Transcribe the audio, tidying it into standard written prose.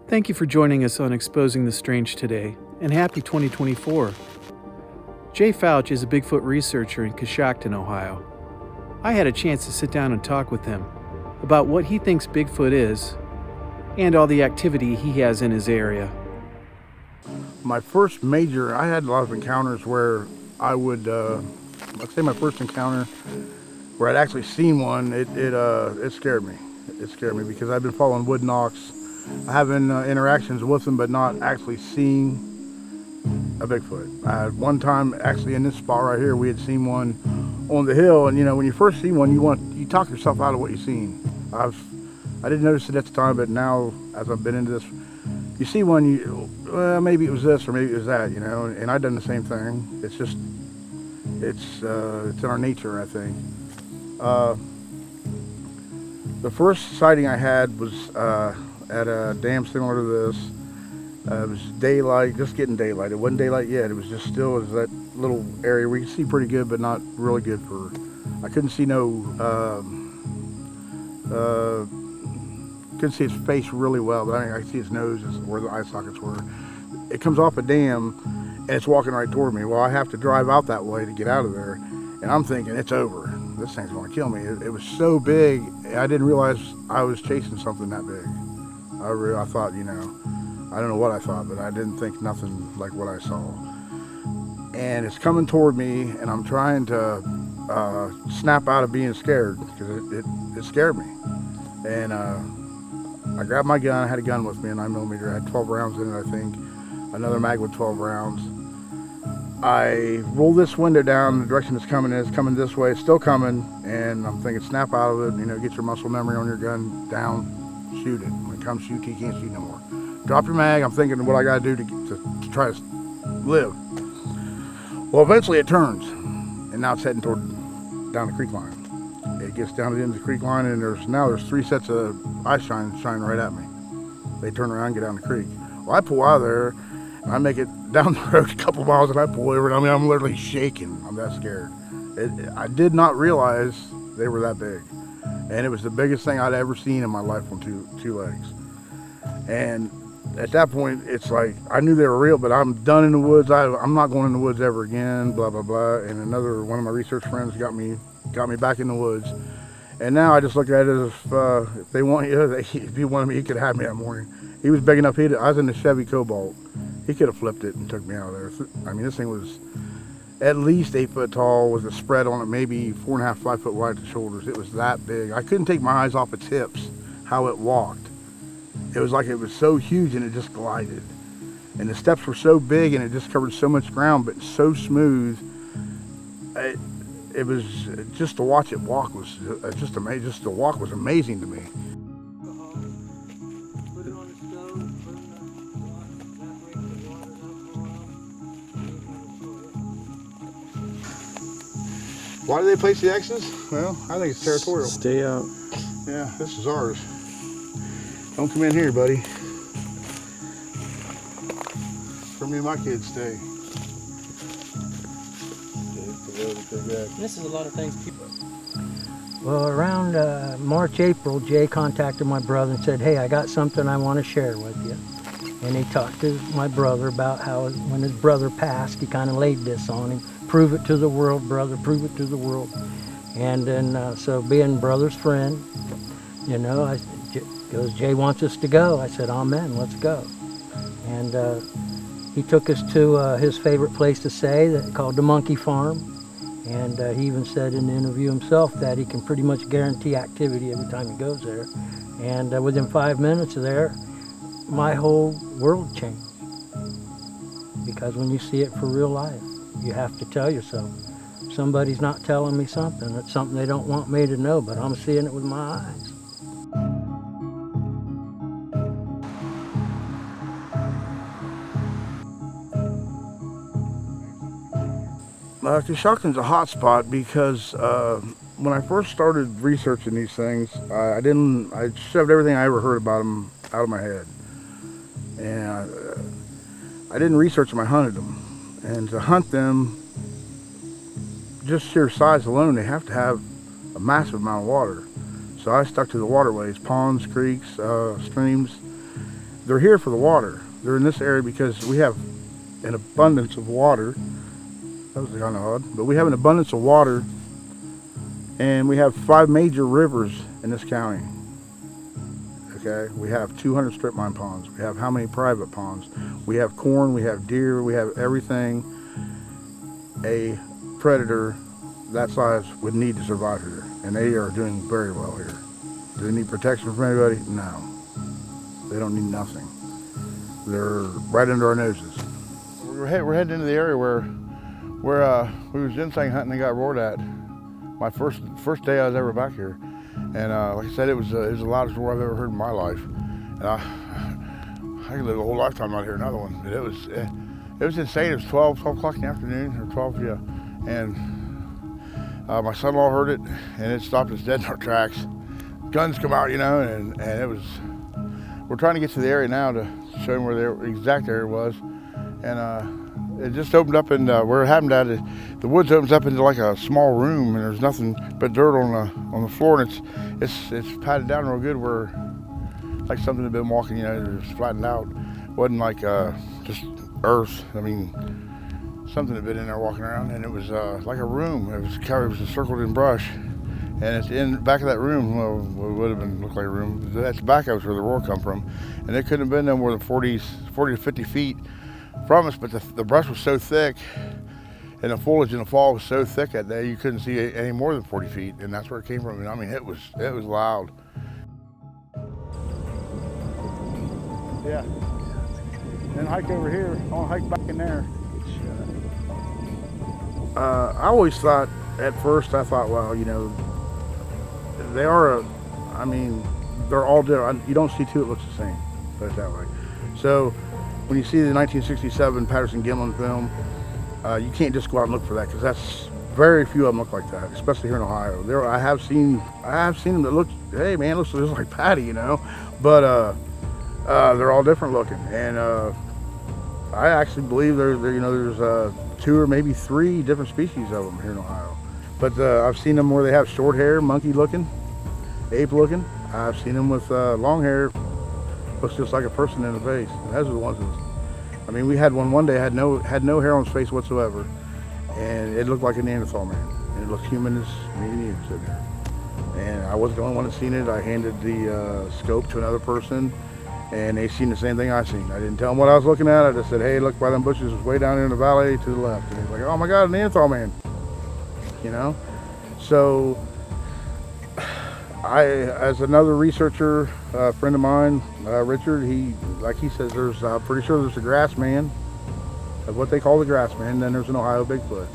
Thank you for joining us on Exposing the Strange today, and happy 2024. Jay Fouch is a Bigfoot researcher in Coshocton, Ohio. I had a chance to sit down and talk with him about what he thinks Bigfoot is and all the activity he has in his area. My first major, I had a lot of encounters where I would, let's say my first encounter where I'd actually seen one, it scared me. It scared me because I've been following wood knocks, having interactions with them, but not actually seeing a Bigfoot. I had one time actually in this spot right here, we had seen one on the hill, and you know, when you first see one, you talk yourself out of what you've seen. I didn't notice it at the time, but now as I've been into this, you see one, well, maybe it was this or maybe it was that, you know, and I've done the same thing. It's just, it's in our nature, I think. The first sighting I had was at a dam similar to this. It was daylight, just getting daylight. It wasn't daylight yet. It was just still as that little area where you can see pretty good, but not really good for. I couldn't see couldn't see his face really well, but I could see his nose where the eye sockets were. It comes off a dam, and it's walking right toward me. Well, I have to drive out that way to get out of there, and I'm thinking it's over. This thing's going to kill me. It was so big, I didn't realize I was chasing something that big. I thought, you know, I don't know what I thought, but I didn't think nothing like what I saw. And it's coming toward me, and I'm trying to snap out of being scared because it scared me. And I grabbed my gun. I had a gun with me, a 9mm. I had 12 rounds in it, I think. Another mag with 12 rounds. I roll this window down the direction it's coming. It's coming this way. It's still coming, and I'm thinking, snap out of it. You know, get your muscle memory on your gun down, shoot it. When it comes shoot, you can't shoot no more. Drop your mag. I'm thinking what I got to do to try to live. Well, eventually it turns, and now it's heading toward down the creek line. It gets down to the end of the creek line, and there's 3 sets of eyes shining right at me. They turn around and get down the creek. Well, I pull out of there, and I make it down the road a couple miles, and I pull over, and I mean, I'm literally shaking. I'm that scared. I did not realize they were that big, and it was the biggest thing I'd ever seen in my life on two legs. And at that point, it's like, I knew they were real, but I'm done in the woods. I'm not going in the woods ever again, blah, blah, blah. And another one of my research friends got me back in the woods. And now I just look at it as if they want you, if he wanted me, he could have me that morning. He was big enough, I was in the Chevy Cobalt. He could have flipped it and took me out of there. I mean, this thing was at least 8 foot tall with a spread on it, maybe 4.5, 5 foot wide at the shoulders. It was that big. I couldn't take my eyes off its hips, how it walked. It was like it was so huge and it just glided. And the steps were so big and it just covered so much ground, but so smooth. It was just to watch it walk was just amazing. Just to walk was amazing to me. Why do they place the X's? Well, I think it's territorial. Stay out. Yeah, this is ours. Don't come in here, buddy. Where me and my kids stay. This is a lot of things people. Well, around March, April, Jay contacted my brother and said, hey, I got something I want to share with you. And he talked to my brother about how when his brother passed, he kind of laid this on him. Prove it to the world, brother, prove it to the world. And then, so being brother's friend, you know, goes, Jay wants us to go. I said, amen, let's go. And he took us to his favorite place to stay, called the Monkey Farm. And he even said in the interview himself that he can pretty much guarantee activity every time he goes there. And within 5 minutes there, my whole world changed. Because when you see it for real life, you have to tell yourself, somebody's not telling me something. It's something they don't want me to know, but I'm seeing it with my eyes. Coshocton's a hot spot because when I first started researching these things, I shoved everything I ever heard about them out of my head. And I didn't research them, I hunted them. And to hunt them, just sheer size alone, they have to have a massive amount of water. So I stuck to the waterways, ponds, creeks, streams. they're here for the water. They're in this area because we have an abundance of water. That was kind of odd, but we have an abundance of water, and we have 5 major rivers in this county. Okay, we have 200 strip mine ponds. We have how many private ponds? We have corn, we have deer, we have everything a predator that size would need to survive here, and they are doing very well here. Do they need protection from anybody? No. They don't need nothing. They're right under our noses. We're heading into the area where we was ginseng hunting and got roared at. My first day I was ever back here, and like I said, it was the loudest roar I've ever heard in my life. And I could live a whole lifetime out here, another one. But it was insane. It was 12 o'clock in the afternoon, or 12, yeah. And my son-in-law heard it, and it stopped us dead in our tracks. Guns come out, you know, and it was. We're trying to get to the area now to show them where the exact area was, and it just opened up, and where it happened at, the woods opens up into like a small room, and there's nothing but dirt on the floor, and it's patted down real good, where like something had been walking, you know, it's flattened out. It wasn't like just earth. I mean, something had been in there walking around, and it was like a room. It was encircled in brush. And it's in the back of that room, well, it would have looked like a room. That's back of us where the roar come from. And it couldn't have been no more than 40 to 50 feet from us, but the brush was so thick, and the foliage in the fall was so thick that day, you couldn't see any more than 40 feet, and that's where it came from. And I mean, it was loud. Yeah. Then hike over here, I want to hike back in there. I always thought, at first, I thought, well, you know, they are, I mean, they're all different. You don't see two that looks the same, put it that way. So when you see the 1967 Patterson-Gimlin film, you can't just go out and look for that, because that's very few of them look like that, especially here in Ohio. I have seen them that look, hey man, looks just like Patty, you know, but they're all different looking, and I actually believe there's 2 or maybe 3 different species of them here in Ohio. But I've seen them where they have short hair, monkey looking, ape looking. I've seen them with long hair, looks just like a person in the face. And those are the ones that, I mean, we had one day, had no hair on his face whatsoever. And it looked like a Neanderthal man. And it looked human as me and you sitting there. And I wasn't the only one that seen it. I handed the scope to another person, and they seen the same thing I seen. I didn't tell them what I was looking at. I just said, hey, look by them bushes, it's way down here in the valley to the left. And he's like, oh my God, a Neanderthal man. You know, so as another researcher, a friend of mine, Richard, he says, pretty sure there's a grass man, of what they call the grass man, and then there's an Ohio Bigfoot.